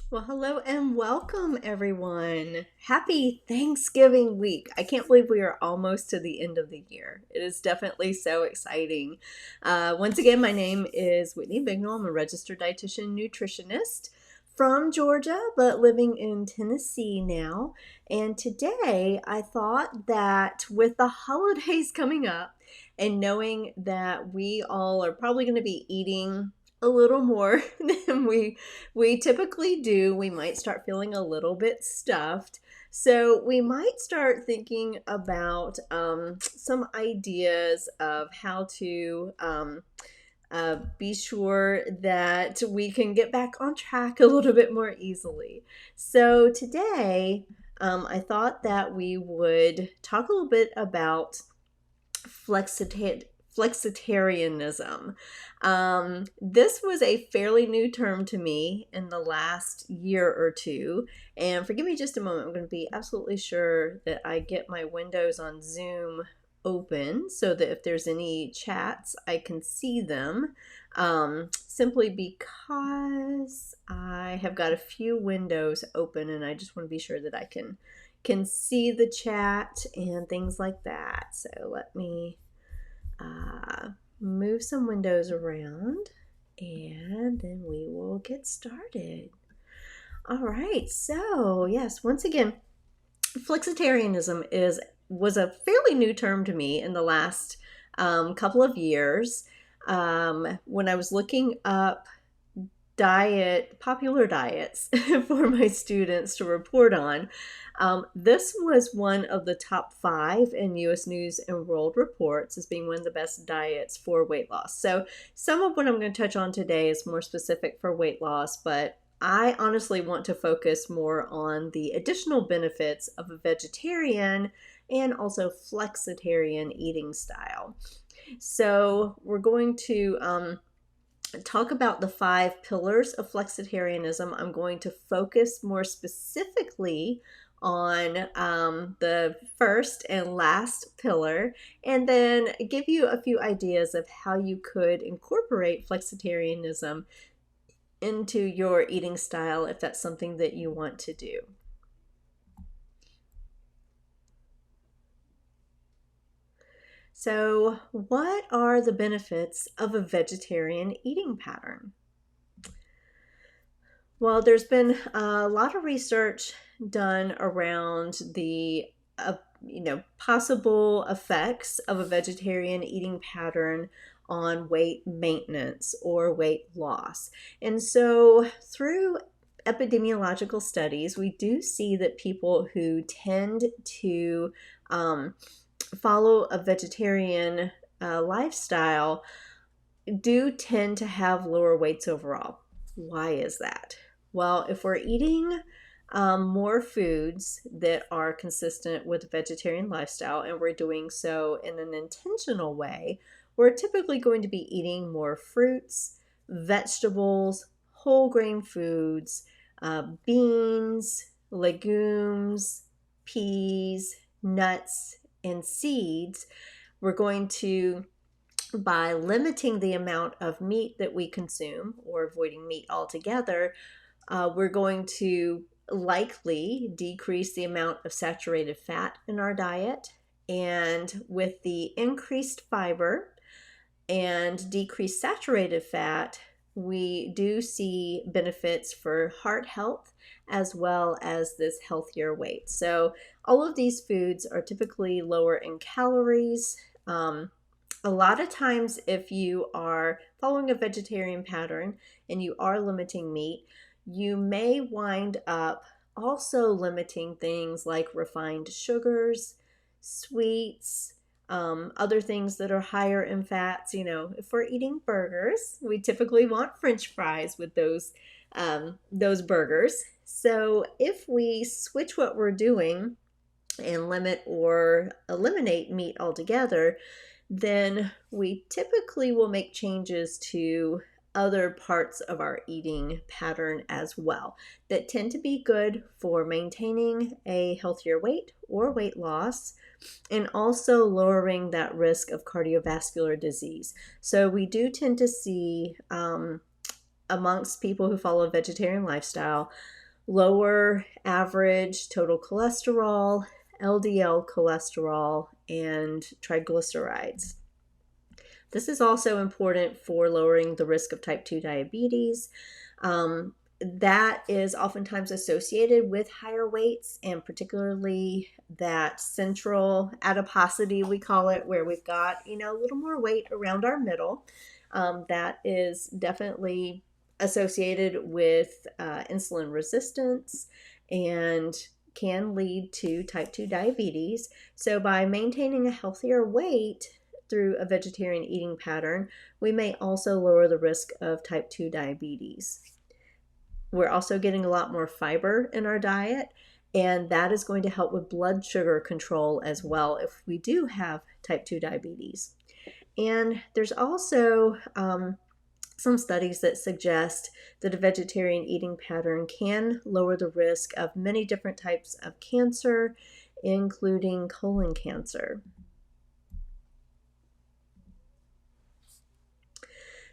Well, hello and welcome, everyone. Happy Thanksgiving week. I can't believe we are almost to the end of the year. It is definitely so exciting. Once again, my name is Whitney Bignall. I'm a registered dietitian nutritionist from Georgia, but living in Tennessee now. And today I thought that with the holidays coming up and knowing that we all are probably going to be eating a little more than we typically do. We might start feeling a little bit stuffed. So we might start thinking about some ideas of how to be sure that we can get back on track a little bit more easily. So today, I thought that we would talk a little bit about Flexitarianism. This was a fairly new term to me in the last year or two. And forgive me just a moment. I'm going to be absolutely sure that I get my windows on Zoom open so that if there's any chats, I can see them. Simply because I have got a few windows open and I just want to be sure that I can see the chat and things like that. So let me move some windows around and then we will get started. All right, so yes, once again, Flexitarianism was a fairly new term to me in the last couple of years. When I was looking up popular diets for my students to report on. This was one of the top 5 in U.S. News and World Reports as being one of the best diets for weight loss. So some of what I'm going to touch on today is more specific for weight loss, but I honestly want to focus more on the additional benefits of a vegetarian and also flexitarian eating style. So we're going to talk about the 5 pillars of flexitarianism. I'm going to focus more specifically on the first and last pillar, and then give you a few ideas of how you could incorporate flexitarianism into your eating style if that's something that you want to do. So, what are the benefits of a vegetarian eating pattern? Well, there's been a lot of research done around the possible effects of a vegetarian eating pattern on weight maintenance or weight loss. And so through epidemiological studies, we do see that people who tend to follow a vegetarian lifestyle do tend to have lower weights overall. Why is that? Well, if we're eating more foods that are consistent with a vegetarian lifestyle and we're doing so in an intentional way, we're typically going to be eating more fruits, vegetables, whole grain foods, beans, legumes, peas, nuts, and seeds. We're going to, by limiting the amount of meat that we consume or avoiding meat altogether, we're going to likely decrease the amount of saturated fat in our diet. And with the increased fiber and decreased saturated fat, we do see benefits for heart health as well as this healthier weight. So all of these foods are typically lower in calories. A lot of times, if you are following a vegetarian pattern and you are limiting meat, you may wind up also limiting things like refined sugars, sweets, other things that are higher in fats. If we're eating burgers, we typically want French fries with those burgers. So if we switch what we're doing and limit or eliminate meat altogether, then we typically will make changes to other parts of our eating pattern as well that tend to be good for maintaining a healthier weight or weight loss, and also lowering that risk of cardiovascular disease. So we do tend to see amongst people who follow a vegetarian lifestyle, lower average total cholesterol, LDL cholesterol, and triglycerides. This is also important for lowering the risk of type 2 diabetes. That is oftentimes associated with higher weights, and particularly that central adiposity, we call it, where we've got, a little more weight around our middle. That is definitely associated with insulin resistance and can lead to type 2 diabetes. So by maintaining a healthier weight through a vegetarian eating pattern, we may also lower the risk of type 2 diabetes. We're also getting a lot more fiber in our diet, and that is going to help with blood sugar control as well if we do have type 2 diabetes. And there's also some studies that suggest that a vegetarian eating pattern can lower the risk of many different types of cancer, including colon cancer.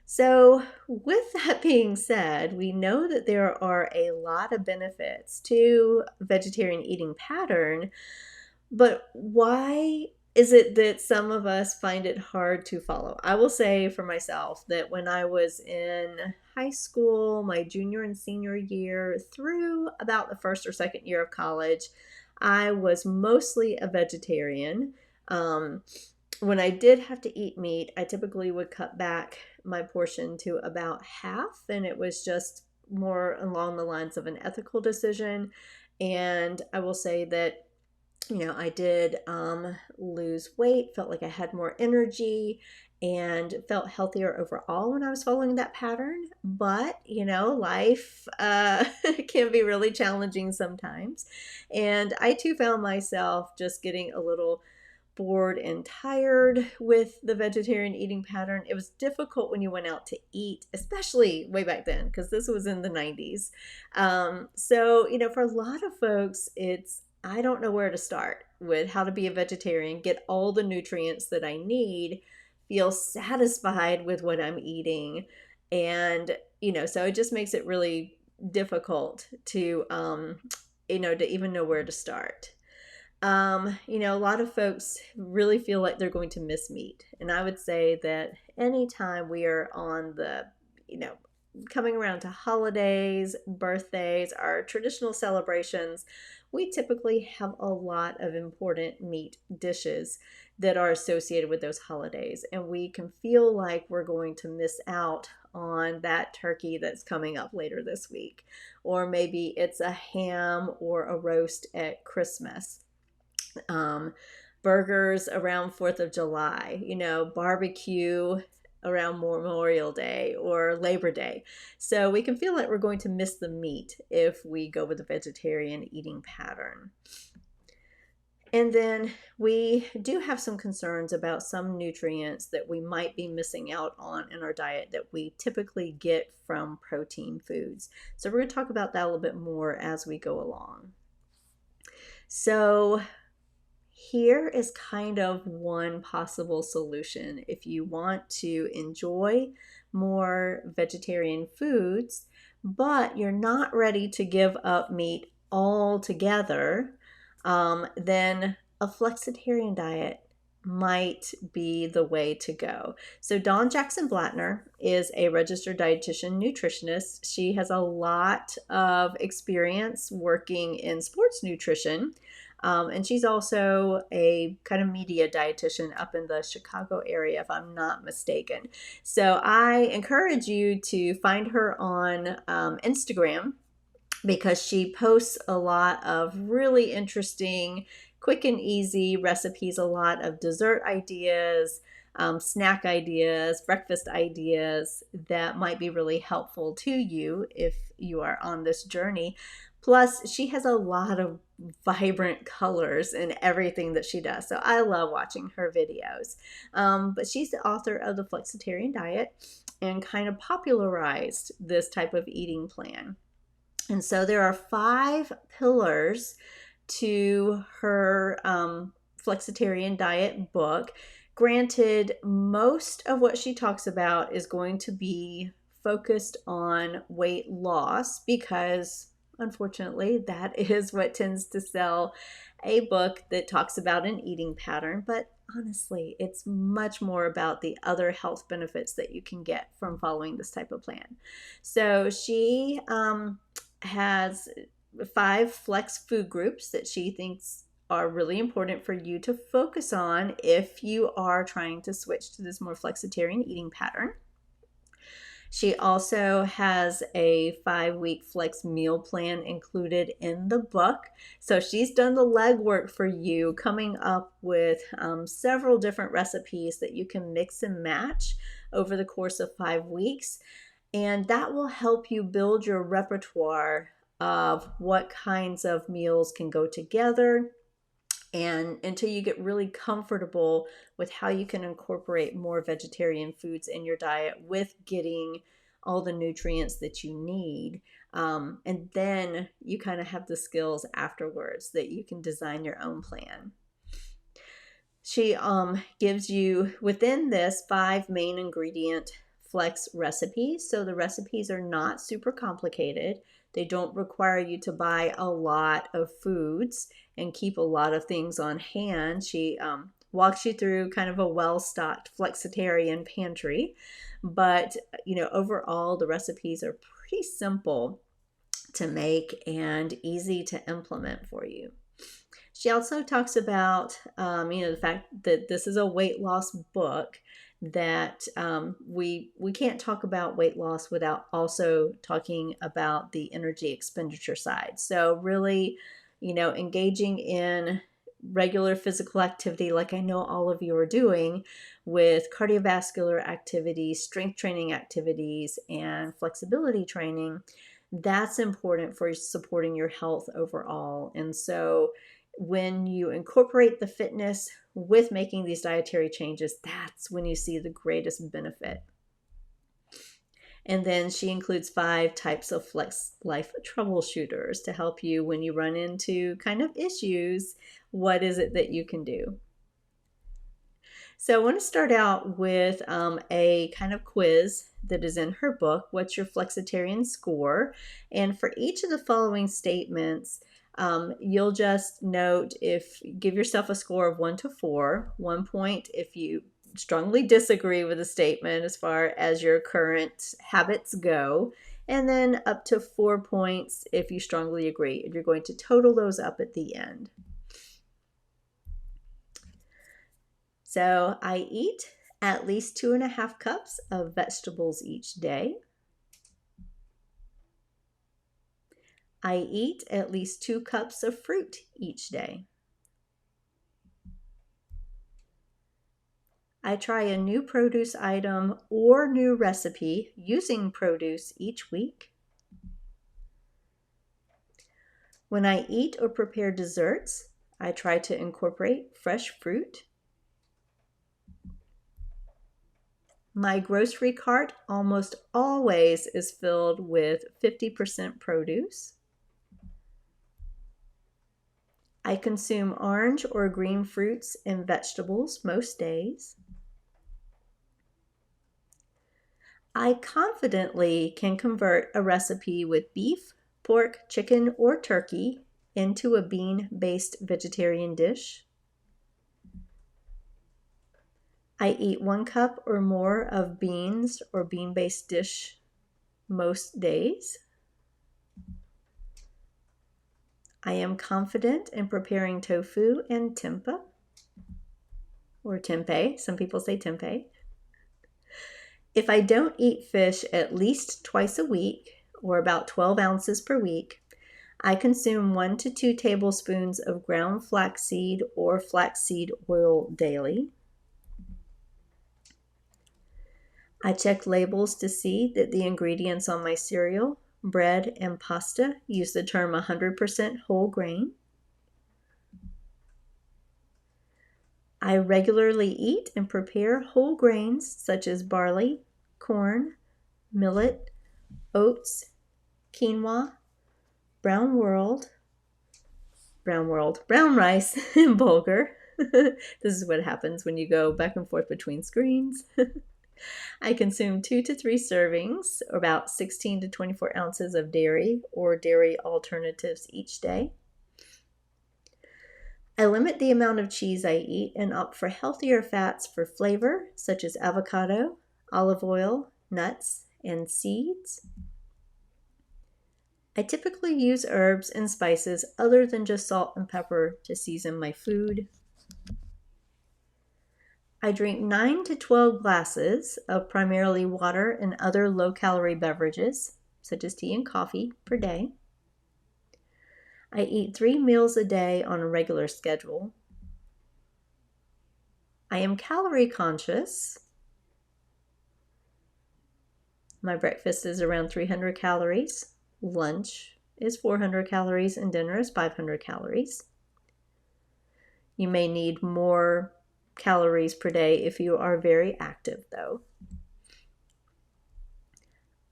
So, with that being said, we know that there are a lot of benefits to vegetarian eating pattern, but why is it that some of us find it hard to follow? I will say for myself that when I was in high school, my junior and senior year, through about the first or second year of college, I was mostly a vegetarian. When I did have to eat meat, I typically would cut back my portion to about half, and it was just more along the lines of an ethical decision. And I will say that, I did lose weight, felt like I had more energy, and felt healthier overall when I was following that pattern. But, life can be really challenging sometimes. And I too found myself just getting a little bored and tired with the vegetarian eating pattern. It was difficult when you went out to eat, especially way back then, because this was in the 90s. So, for a lot of folks, I don't know where to start with how to be a vegetarian, get all the nutrients that I need, feel satisfied with what I'm eating. And, so it just makes it really difficult to, to even know where to start. A lot of folks really feel like they're going to miss meat. And I would say that anytime we are on the, coming around to holidays, birthdays, our traditional celebrations, we typically have a lot of important meat dishes that are associated with those holidays. And we can feel like we're going to miss out on that turkey that's coming up later this week. Or maybe it's a ham or a roast at Christmas. Burgers around 4th of July, barbecue around Memorial Day or Labor Day. So we can feel like we're going to miss the meat if we go with a vegetarian eating pattern. And then we do have some concerns about some nutrients that we might be missing out on in our diet that we typically get from protein foods. So we're going to talk about that a little bit more as we go along. So here is kind of one possible solution if you want to enjoy more vegetarian foods, but you're not ready to give up meat altogether, then a flexitarian diet might be the way to go. So Dawn Jackson Blattner is a registered dietitian nutritionist. She has a lot of experience working in sports nutrition. And she's also a kind of media dietitian up in the Chicago area, if I'm not mistaken. So I encourage you to find her on Instagram, because she posts a lot of really interesting, quick and easy recipes, a lot of dessert ideas, snack ideas, breakfast ideas that might be really helpful to you if you are on this journey. Plus, she has a lot of vibrant colors in everything that she does. So I love watching her videos. But she's the author of the Flexitarian diet and kind of popularized this type of eating plan. And so there are 5 pillars to her Flexitarian diet book. Granted, most of what she talks about is going to be focused on weight loss because, unfortunately, that is what tends to sell a book that talks about an eating pattern. But honestly, it's much more about the other health benefits that you can get from following this type of plan. So she has 5 flex food groups that she thinks are really important for you to focus on if you are trying to switch to this more flexitarian eating pattern. She also has a 5-week flex meal plan included in the book. So she's done the legwork for you, coming up with several different recipes that you can mix and match over the course of 5 weeks. And that will help you build your repertoire of what kinds of meals can go together, and until you get really comfortable with how you can incorporate more vegetarian foods in your diet with getting all the nutrients that you need. And then you kind of have the skills afterwards that you can design your own plan. She gives you, within this, 5 main ingredient flex recipes. So the recipes are not super complicated. They don't require you to buy a lot of foods and keep a lot of things on hand. She walks you through kind of a well-stocked flexitarian pantry. But, overall, the recipes are pretty simple to make and easy to implement for you. She also talks about, the fact that this is a weight loss book, that we can't talk about weight loss without also talking about the energy expenditure side. So really, engaging in regular physical activity, like I know all of you are doing, with cardiovascular activities, strength training activities, and flexibility training, that's important for supporting your health overall. And so when you incorporate the fitness with making these dietary changes, that's when you see the greatest benefit. And then she includes 5 types of flex life troubleshooters to help you when you run into kind of issues. What is it that you can do? So I want to start out with a kind of quiz that is in her book, What's Your Flexitarian Score? And for each of the following statements, you'll just note, give yourself a score of 1 to 4. 1 point if you strongly disagree with a statement as far as your current habits go, and then up to 4 points if you strongly agree. And you're going to total those up at the end. So I eat at least 2.5 cups of vegetables each day. I eat at least 2 cups of fruit each day. I try a new produce item or new recipe using produce each week. When I eat or prepare desserts, I try to incorporate fresh fruit. My grocery cart almost always is filled with 50% produce. I consume orange or green fruits and vegetables most days. I confidently can convert a recipe with beef, pork, chicken, or turkey into a bean-based vegetarian dish. I eat 1 cup or more of beans or bean-based dish most days. I am confident in preparing tofu and tempeh, or tempeh. Some people say tempeh. If I don't eat fish at least twice a week, or about 12 ounces per week, I consume 1 to 2 tablespoons of ground flaxseed or flaxseed oil daily. I check labels to see that the ingredients on my cereal, bread, and pasta use the term 100% whole grain. I regularly eat and prepare whole grains such as barley, corn, millet, oats, quinoa, brown rice, and bulgur. This is what happens when you go back and forth between screens. I consume 2 to 3 servings, about 16 to 24 ounces of dairy or dairy alternatives each day. I limit the amount of cheese I eat and opt for healthier fats for flavor, such as avocado, olive oil, nuts, and seeds. I typically use herbs and spices other than just salt and pepper to season my food. I drink 9 to 12 glasses of primarily water and other low-calorie beverages, such as tea and coffee, per day. I eat 3 meals a day on a regular schedule. I am calorie conscious. My breakfast is around 300 calories. Lunch is 400 calories and dinner is 500 calories. You may need more calories per day if you are very active, though.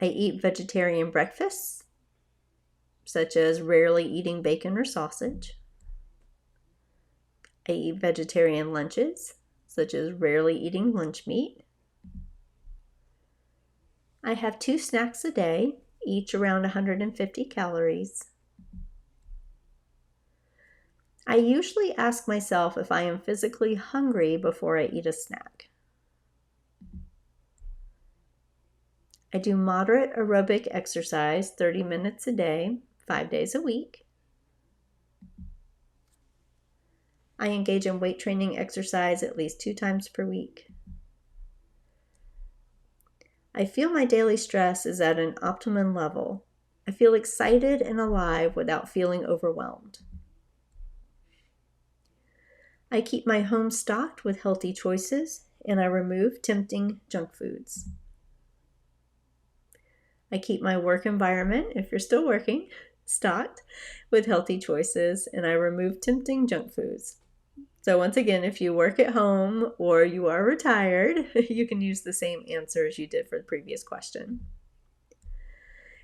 I eat vegetarian breakfasts, such as rarely eating bacon or sausage. I eat vegetarian lunches, such as rarely eating lunch meat. I have 2 snacks a day, each around 150 calories. I usually ask myself if I am physically hungry before I eat a snack. I do moderate aerobic exercise, 30 minutes a day, 5 days a week. I engage in weight training exercise at least 2 times per week. I feel my daily stress is at an optimum level. I feel excited and alive without feeling overwhelmed. I keep my home stocked with healthy choices, and I remove tempting junk foods. I keep my work environment, if you're still working, stocked with healthy choices, and I remove tempting junk foods. So once again, if you work at home or you are retired, you can use the same answer as you did for the previous question.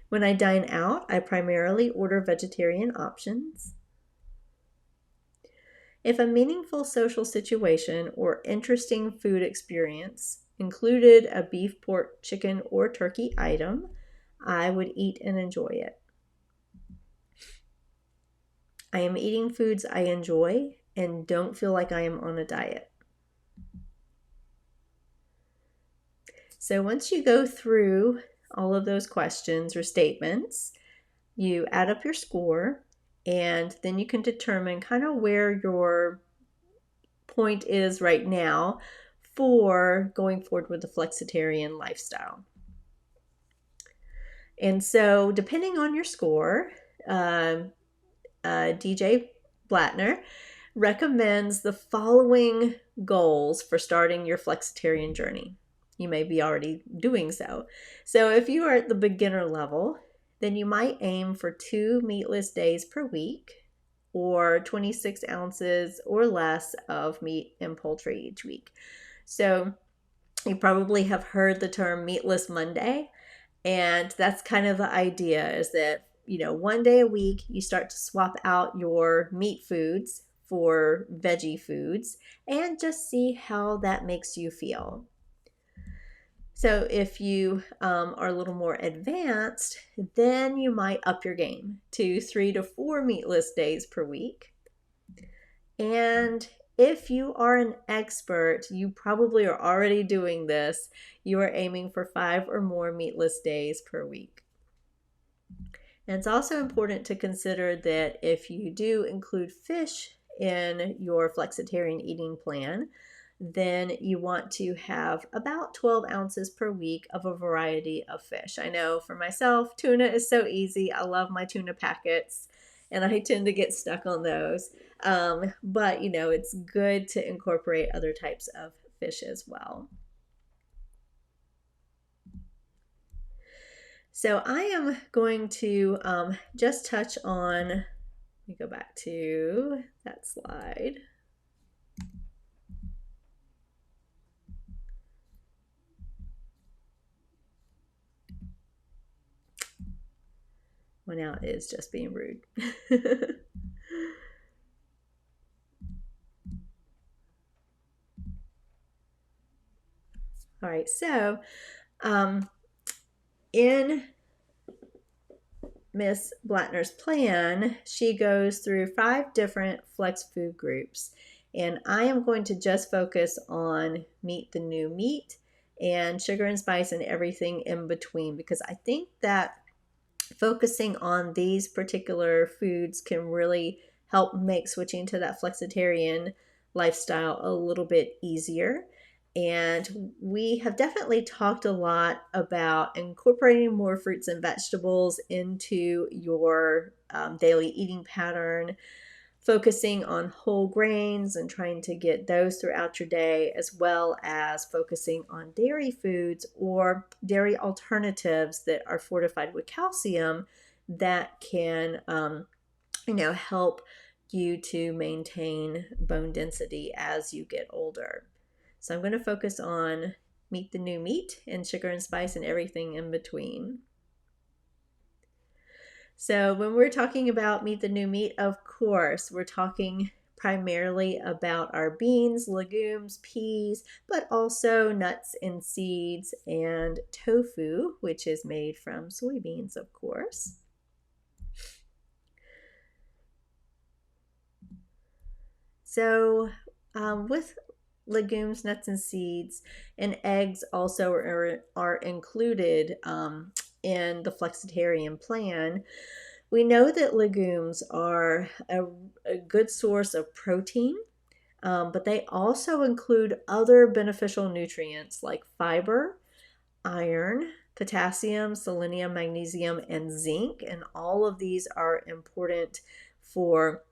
When I dine out, I primarily order vegetarian options. If a meaningful social situation or interesting food experience included a beef, pork, chicken, or turkey item, I would eat and enjoy it. I am eating foods I enjoy and don't feel like I am on a diet. So once you go through all of those questions or statements, you add up your score, and then you can determine kind of where your point is right now for going forward with the flexitarian lifestyle. And so depending on your score, DJ Blattner recommends the following goals for starting your flexitarian journey. You may be already doing so. So if you are at the beginner level, then you might aim for 2 meatless days per week or 26 ounces or less of meat and poultry each week. So you probably have heard the term meatless Monday, and that's kind of the idea is that, one day a week you start to swap out your meat foods for veggie foods and just see how that makes you feel. So if you are a little more advanced, then you might up your game to 3 to 4 meatless days per week. And if you are an expert, you probably are already doing this. You are aiming for 5 or more meatless days per week. And it's also important to consider that if you do include fish in your flexitarian eating plan, then you want to have about 12 ounces per week of a variety of fish. I know for myself, tuna is so easy. I love my tuna packets, and I tend to get stuck on those. But, it's good to incorporate other types of fish as well. So I am going to just touch on, let me go back to that slide. Well, now it is just being rude. All right, so in Miss Blattner's plan, she goes through 5 different flex food groups. And I am going to just focus on meat the new meat and sugar and spice and everything in between, because I think that focusing on these particular foods can really help make switching to that flexitarian lifestyle a little bit easier. And we have definitely talked a lot about incorporating more fruits and vegetables into your daily eating pattern, focusing on whole grains and trying to get those throughout your day, as well as focusing on dairy foods or dairy alternatives that are fortified with calcium that can, help you to maintain bone density as you get older. So I'm going to focus on meat the new meat and sugar and spice and everything in between. So when we're talking about meat the new meat, of course, we're talking primarily about our beans, legumes, peas, but also nuts and seeds and tofu, which is made from soybeans, of course. So with legumes, nuts, and seeds, and eggs also are included in the flexitarian plan. We know that legumes are a good source of protein, but they also include other beneficial nutrients like fiber, iron, potassium, selenium, magnesium, and zinc. And all of these are important for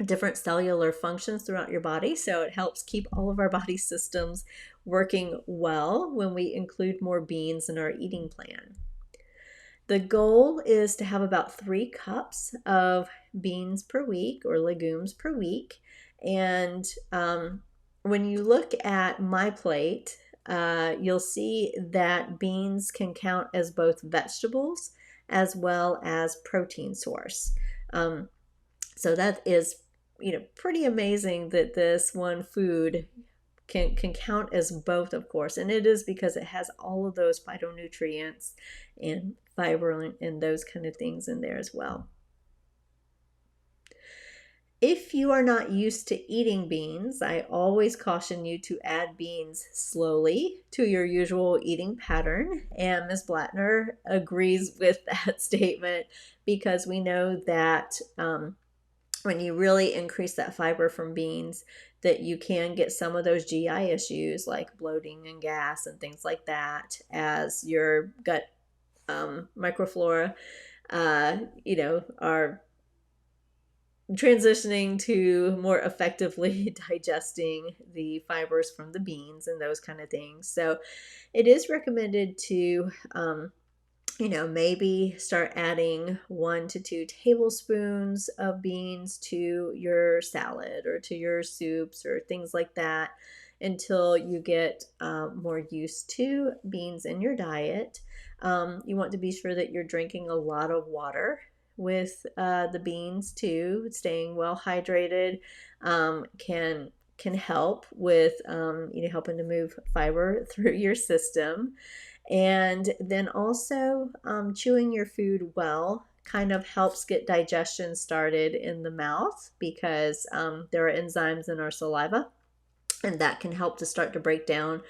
different cellular functions throughout your body. So it helps keep all of our body systems working well when we include more beans in our eating plan. The goal is to have about 3 cups of beans per week or legumes per week. And when you look at my plate, you'll see that beans can count as both vegetables as well as protein source. So that is, pretty amazing that this one food can count as both, of course, and it is because it has all of those phytonutrients and fiber and those kind of things in there as well. If you are not used to eating beans, I always caution you to add beans slowly to your usual eating pattern. And Ms. Blattner agrees with that statement, because we know that when you really increase that fiber from beans, that you can get some of those GI issues like bloating and gas and things like that as your gut microflora, are transitioning to more effectively digesting the fibers from the beans and those kind of things. So it is recommended to maybe start adding 1 to 2 tablespoons of beans to your salad or to your soups or things like that until you get more used to beans in your diet. You want to be sure that you're drinking a lot of water with the beans too. Staying well hydrated can help with helping to move fiber through your system. And then also chewing your food well kind of helps get digestion started in the mouth, because there are enzymes in our saliva, and that can help to start to break down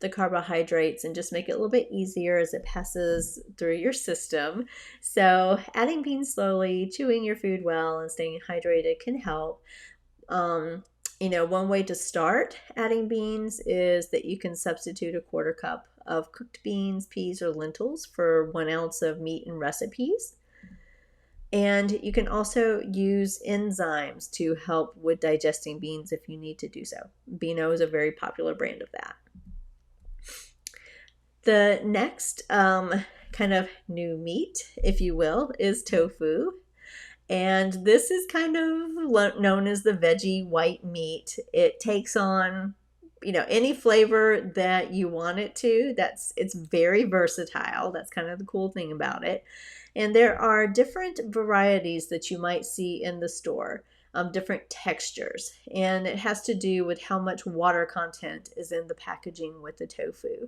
the carbohydrates and just make it a little bit easier as it passes through your system. So adding beans slowly, chewing your food well, and staying hydrated can help. One way to start adding beans is that you can substitute a 1/4 cup of cooked beans, peas, or lentils for 1 ounce of meat in recipes. And you can also use enzymes to help with digesting beans if you need to do so. Beano is a very popular brand of that. The next kind of new meat, if you will, is tofu. And this is kind of known as the veggie white meat. It takes on, any flavor that you want it to. It's very versatile. That's kind of the cool thing about it. And there are different varieties that you might see in the store. different textures. And it has to do with how much water content is in the packaging with the tofu.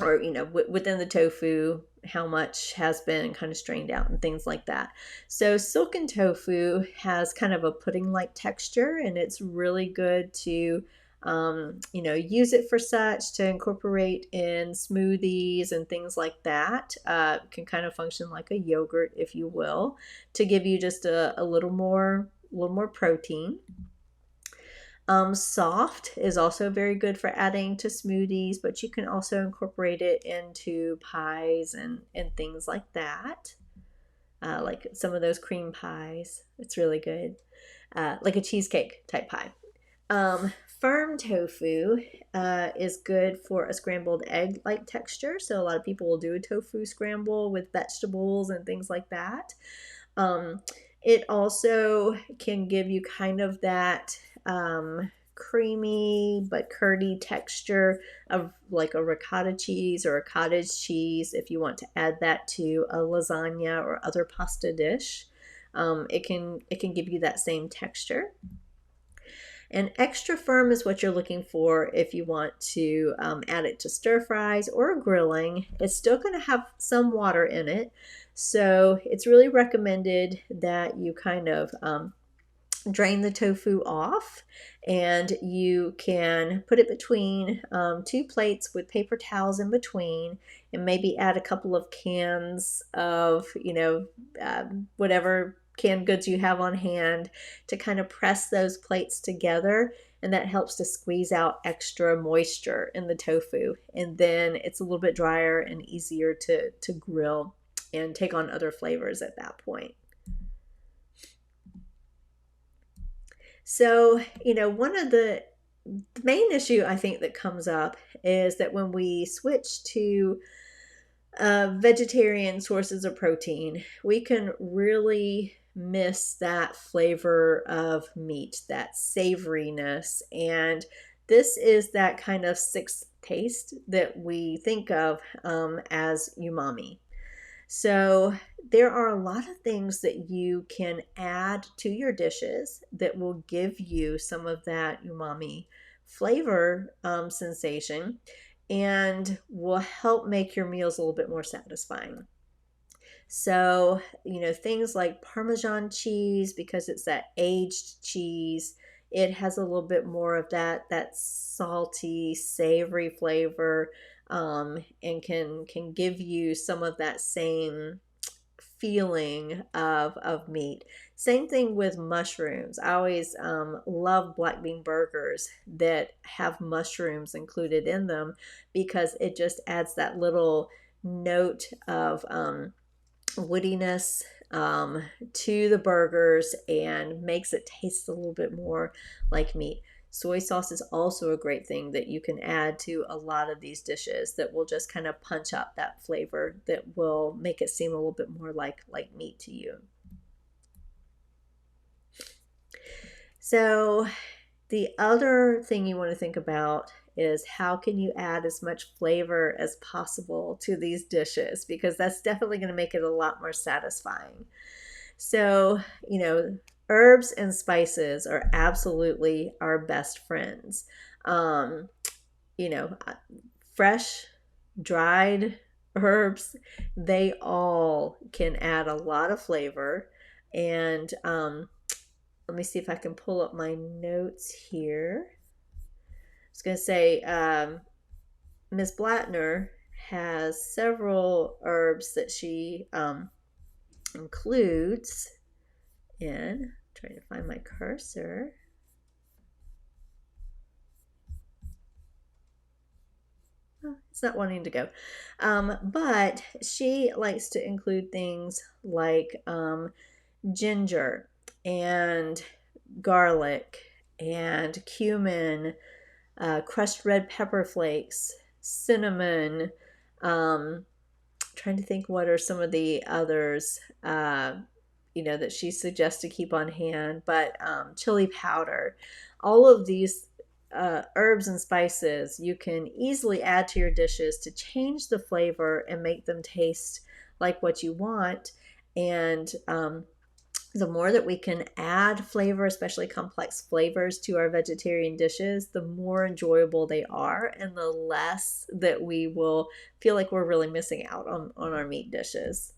Or within the tofu, how much has been kind of strained out and things like that. So silken tofu has kind of a pudding-like texture, and it's really good to use it for such, to incorporate in smoothies and things like that. Can kind of function like a yogurt, if you will, to give you just a little more protein. Soft is also very good for adding to smoothies, but you can also incorporate it into pies and things like that. Like some of those cream pies. It's really good. Like a cheesecake type pie. Firm tofu is good for a scrambled egg-like texture. So a lot of people will do a tofu scramble with vegetables and things like that. It also can give you kind of that creamy but curdy texture of like a ricotta cheese or a cottage cheese if you want to add that to a lasagna or other pasta dish. It can give you that same texture. And extra firm is what you're looking for if you want to add it to stir fries or grilling. It's still going to have some water in it. So it's really recommended that you kind of drain the tofu off, and you can put it between 2 plates with paper towels in between, and maybe add a couple of cans of, whatever canned goods you have on hand to kind of press those plates together. And that helps to squeeze out extra moisture in the tofu. And then it's a little bit drier and easier to grill and take on other flavors at that point. So, one of the main issue I think that comes up is that when we switch to vegetarian sources of protein, we can really miss that flavor of meat, that savoriness. And this is that kind of sixth taste that we think of as umami. So there are a lot of things that you can add to your dishes that will give you some of that umami flavor sensation and will help make your meals a little bit more satisfying. So, things like Parmesan cheese, because it's that aged cheese, it has a little bit more of that salty, savory flavor, and can give you some of that same feeling of meat. Same thing with mushrooms. I always love black bean burgers that have mushrooms included in them, because it just adds that little note of woodiness to the burgers and makes it taste a little bit more like meat. Soy sauce is also a great thing that you can add to a lot of these dishes that will just kind of punch up that flavor, that will make it seem a little bit more like meat to you. So the other thing you want to think about is how can you add as much flavor as possible to these dishes, because that's definitely going to make it a lot more satisfying. So, herbs and spices are absolutely our best friends. Fresh, dried herbs, they all can add a lot of flavor. And let me see if I can pull up my notes here. I was going to say, Ms. Blattner has several herbs that she includes in. Trying to find my cursor. Oh, it's not wanting to go. But she likes to include things like ginger and garlic and cumin, crushed red pepper flakes, cinnamon. Trying to think what are some of the others that she suggests to keep on hand, but chili powder. All of these herbs and spices you can easily add to your dishes to change the flavor and make them taste like what you want. And The more that we can add flavor, especially complex flavors, to our vegetarian dishes, the more enjoyable they are, and the less that we will feel like we're really missing out on our meat dishes.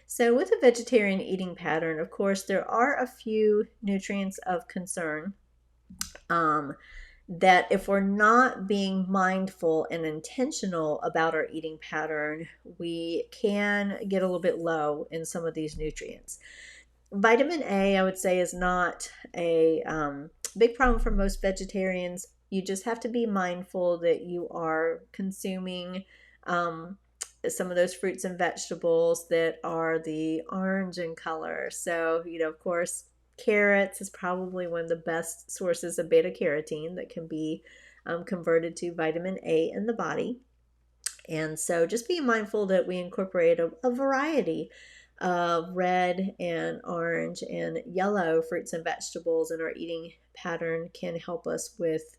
So, with a vegetarian eating pattern, of course, there are a few nutrients of concern. Um, that if we're not being mindful and intentional about our eating pattern, we can get a little bit low in some of these nutrients. Vitamin A, I would say, is not a big problem for most vegetarians. You just have to be mindful that you are consuming um, some of those fruits and vegetables that are the orange in color. So, of course, carrots is probably one of the best sources of beta carotene that can be converted to vitamin A in the body. And so just be mindful that we incorporate a variety of red and orange and yellow fruits and vegetables in our eating pattern can help us with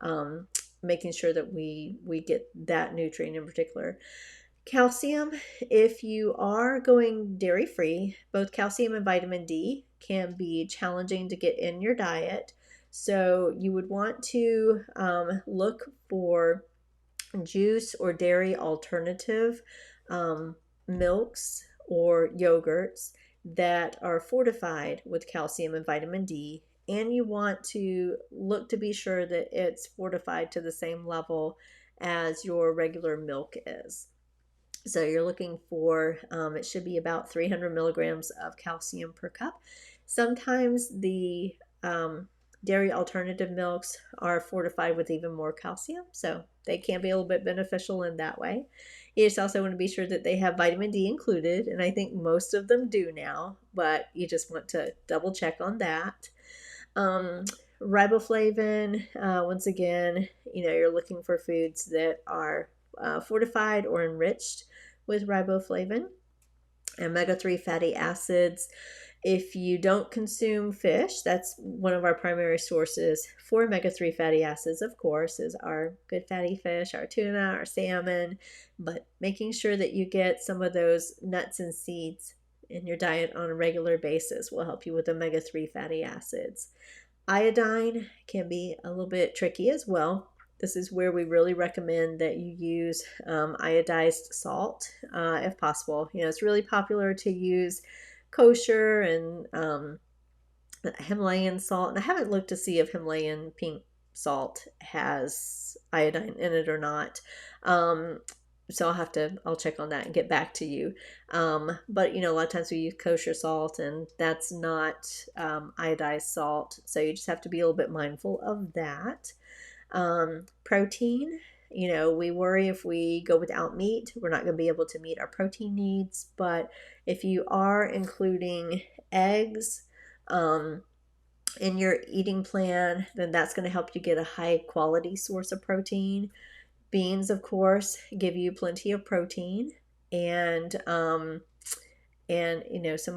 um, making sure that we get that nutrient in particular. Calcium, if you are going dairy free, both calcium and vitamin D can be challenging to get in your diet. So you would want to look for juice or dairy alternative um, milks or yogurts that are fortified with calcium and vitamin D. And you want to look to be sure that it's fortified to the same level as your regular milk is. So you're looking for, it should be about 300 milligrams of calcium per cup. Sometimes the dairy alternative milks are fortified with even more calcium, so they can be a little bit beneficial in that way. You just also want to be sure that they have vitamin D included, and I think most of them do now, but you just want to double check on that. Um, Riboflavin, once again, you're looking for foods that are fortified or enriched with riboflavin. Omega-3 fatty acids. If you don't consume fish, that's one of our primary sources for omega-3 fatty acids, of course, is our good fatty fish, our tuna, our salmon, but making sure that you get some of those nuts and seeds in your diet on a regular basis will help you with omega-3 fatty acids. Iodine can be a little bit tricky as well. This is where we really recommend that you use iodized salt if possible. It's really popular to use kosher and Himalayan salt. And I haven't looked to see if Himalayan pink salt has iodine in it or not. So I'll check on that and get back to you. But a lot of times we use kosher salt, and that's not iodized salt. So you just have to be a little bit mindful of that. Protein, we worry if we go without meat, we're not going to be able to meet our protein needs. But if you are including eggs in your eating plan, then that's going to help you get a high quality source of protein. Beans, of course, give you plenty of protein, and some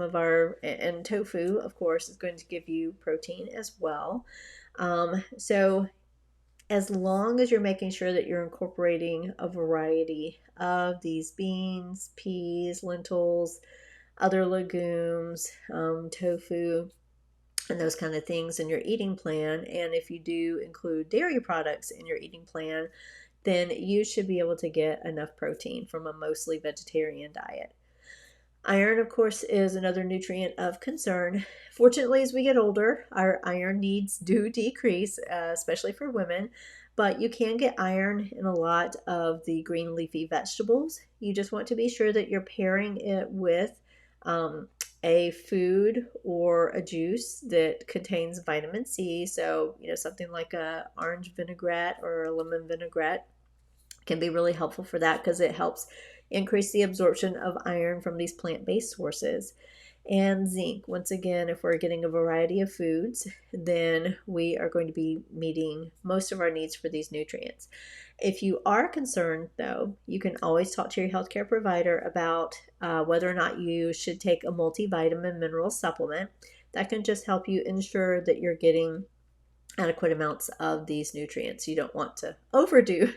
of our and tofu, of course, is going to give you protein as well. So as long as you're making sure that you're incorporating a variety of these beans, peas, lentils, other legumes, tofu, and those kind of things in your eating plan, and if you do include dairy products in your eating plan, then you should be able to get enough protein from a mostly vegetarian diet. Iron, of course, is another nutrient of concern. Fortunately, as we get older, our iron needs do decrease, especially for women, but you can get iron in a lot of the green leafy vegetables. You just want to be sure that you're pairing it with a food or a juice that contains vitamin C. So, something like a orange vinaigrette or a lemon vinaigrette can be really helpful for that because it helps increase the absorption of iron from these plant-based sources. And zinc, once again, if we're getting a variety of foods, then we are going to be meeting most of our needs for these nutrients. If you are concerned, though, you can always talk to your healthcare provider about whether or not you should take a multivitamin mineral supplement. That can just help you ensure that you're getting adequate amounts of these nutrients. You don't want to overdo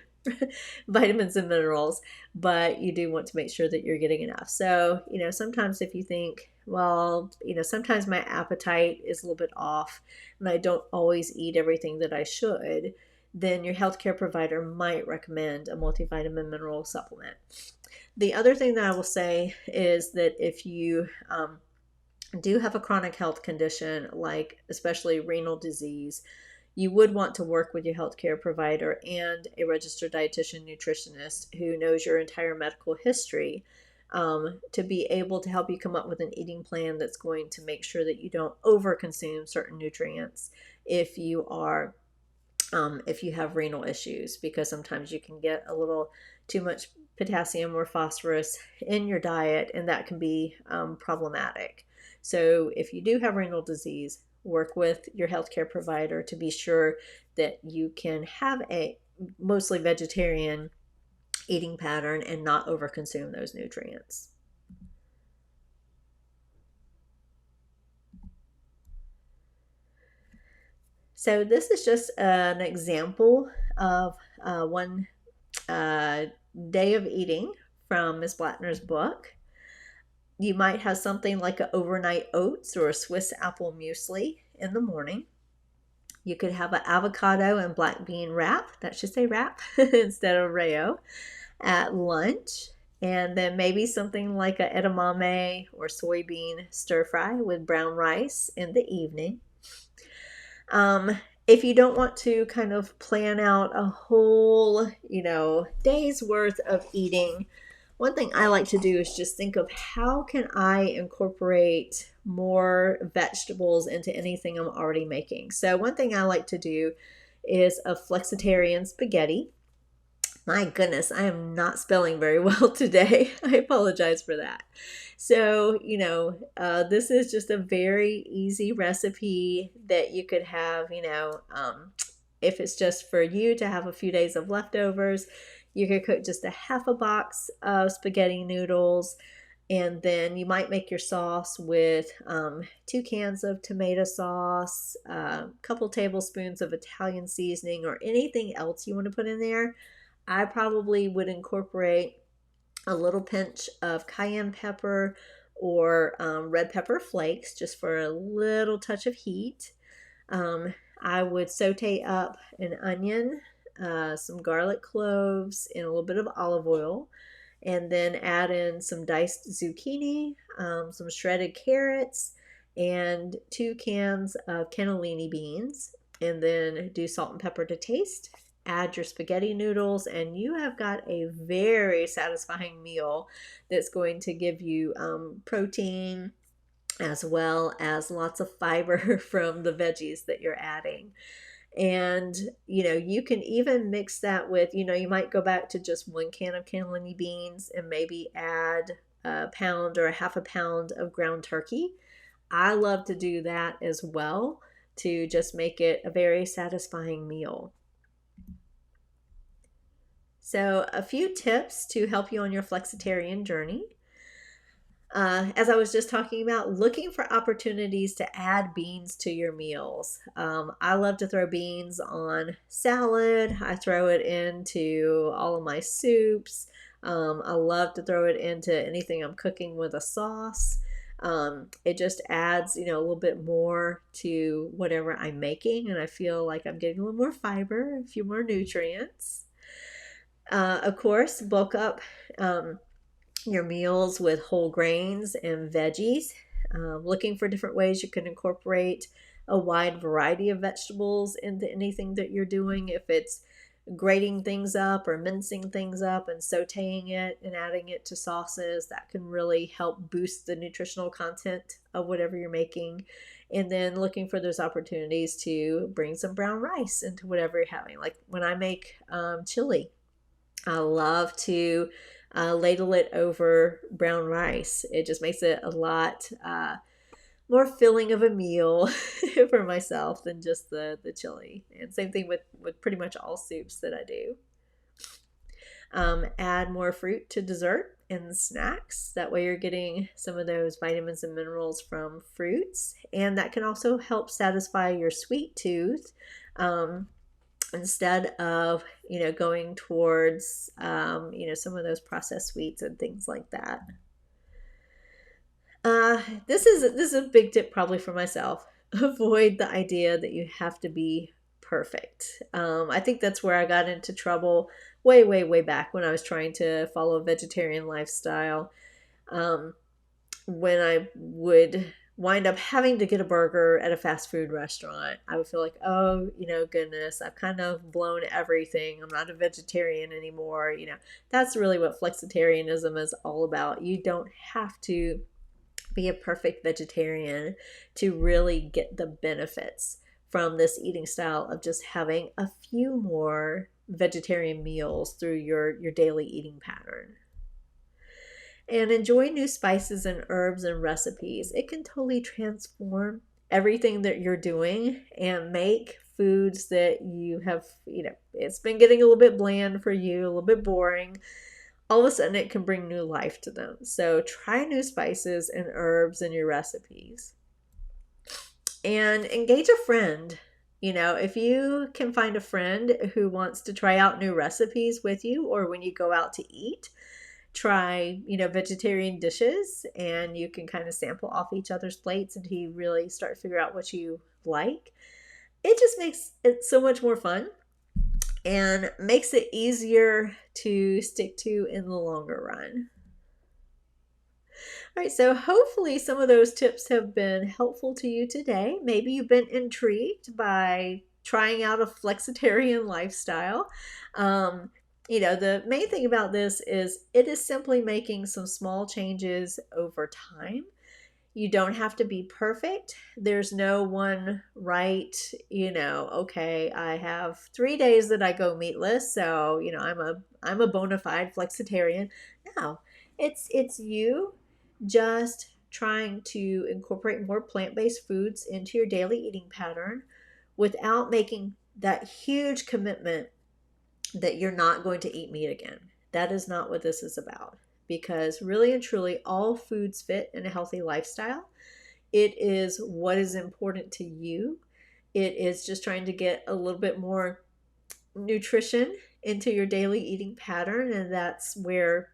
vitamins and minerals, but you do want to make sure that you're getting enough. So, sometimes if you think, well, sometimes my appetite is a little bit off and I don't always eat everything that I should, then your healthcare provider might recommend a multivitamin mineral supplement. The other thing that I will say is that if you do have a chronic health condition, like especially renal disease, you would want to work with your healthcare provider and a registered dietitian nutritionist who knows your entire medical history, to be able to help you come up with an eating plan that's going to make sure that you don't overconsume certain nutrients if you are if you have renal issues, because sometimes you can get a little too much potassium or phosphorus in your diet, and that can be problematic. So if you do have renal disease, work with your healthcare provider to be sure that you can have a mostly vegetarian eating pattern and not overconsume those nutrients. So this is just an example of one day of eating from Ms. Blattner's book. You might have something like an overnight oats or a Swiss apple muesli in the morning. You could have an avocado and black bean wrap, that should say wrap instead of Rayo, at lunch. And then maybe something like a edamame or soybean stir fry with brown rice in the evening. If you don't want to kind of plan out a whole, day's worth of eating, one thing I like to do is just think of how can I incorporate more vegetables into anything I'm already making. So one thing I like to do is a flexitarian spaghetti. My goodness, I am not spelling very well today. I apologize for that. So, this is just a very easy recipe that you could have, if it's just for you to have a few days of leftovers, you could cook just a half a box of spaghetti noodles, and then you might make your sauce with 2 cans of tomato sauce, a couple tablespoons of Italian seasoning, or anything else you want to put in there. I probably would incorporate a little pinch of cayenne pepper or red pepper flakes just for a little touch of heat. I would saute up an onion, some garlic cloves, and a little bit of olive oil, and then add in some diced zucchini, some shredded carrots, and 2 cans of cannellini beans, and then do salt and pepper to taste. Add your spaghetti noodles, and you have got a very satisfying meal that's going to give you protein as well as lots of fiber from the veggies that you're adding. And you can even mix that with, you might go back to just 1 can of cannellini beans and maybe add a pound or a half a pound of ground turkey. I love to do that as well to just make it a very satisfying meal. So a few tips to help you on your flexitarian journey. As I was just talking about, looking for opportunities to add beans to your meals. I love to throw beans on salad. I throw it into all of my soups. I love to throw it into anything I'm cooking with a sauce. It just adds, a little bit more to whatever I'm making, and I feel like I'm getting a little more fiber, a few more nutrients. Of course, bulk up your meals with whole grains and veggies. Looking for different ways you can incorporate a wide variety of vegetables into anything that you're doing. If it's grating things up or mincing things up and sauteing it and adding it to sauces, that can really help boost the nutritional content of whatever you're making. And then looking for those opportunities to bring some brown rice into whatever you're having. Like when I make chili, I love to ladle it over brown rice. It just makes it a lot more filling of a meal for myself than just the chili. And same thing with pretty much all soups that I do. Add more fruit to dessert and snacks. That way you're getting some of those vitamins and minerals from fruits. And that can also help satisfy your sweet tooth. instead of, going towards, some of those processed sweets and things like that. This is a big tip probably for myself. Avoid the idea that you have to be perfect. I think that's where I got into trouble way, way, way back when I was trying to follow a vegetarian lifestyle. Um, when I would wind up having to get a burger at a fast food restaurant, I would feel like, oh, goodness, I've kind of blown everything. I'm not a vegetarian anymore. That's really what flexitarianism is all about. You don't have to be a perfect vegetarian to really get the benefits from this eating style of just having a few more vegetarian meals through your daily eating pattern. And enjoy new spices and herbs and recipes. It can totally transform everything that you're doing and make foods that you have, it's been getting a little bit bland for you, a little bit boring. All of a sudden it can bring new life to them. So try new spices and herbs in your recipes. And engage a friend. If you can find a friend who wants to try out new recipes with you, or when you go out to eat, try, vegetarian dishes, and you can kind of sample off each other's plates until you really start to figure out what you like. It just makes it so much more fun and makes it easier to stick to in the longer run. All right, so hopefully some of those tips have been helpful to you today. Maybe you've been intrigued by trying out a flexitarian lifestyle. The main thing about this is it is simply making some small changes over time. You don't have to be perfect. There's no one right, okay, I have 3 days that I go meatless, so, I'm a bona fide flexitarian. No, it's you just trying to incorporate more plant-based foods into your daily eating pattern without making that huge commitment that you're not going to eat meat again. That is not what this is about. Because really and truly, all foods fit in a healthy lifestyle. It is what is important to you. It is just trying to get a little bit more nutrition into your daily eating pattern, and that's where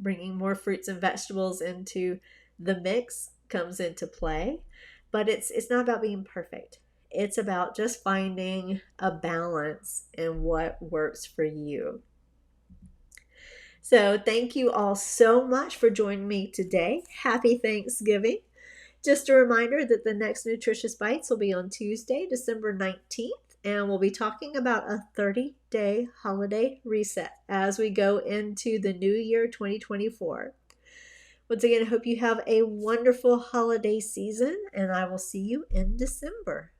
bringing more fruits and vegetables into the mix comes into play. But it's not about being perfect. It's about just finding a balance in what works for you. So thank you all so much for joining me today. Happy Thanksgiving. Just a reminder that the next Nutritious Bites will be on Tuesday, December 19th, and we'll be talking about a 30-day holiday reset as we go into the new year 2024. Once again, I hope you have a wonderful holiday season, and I will see you in December.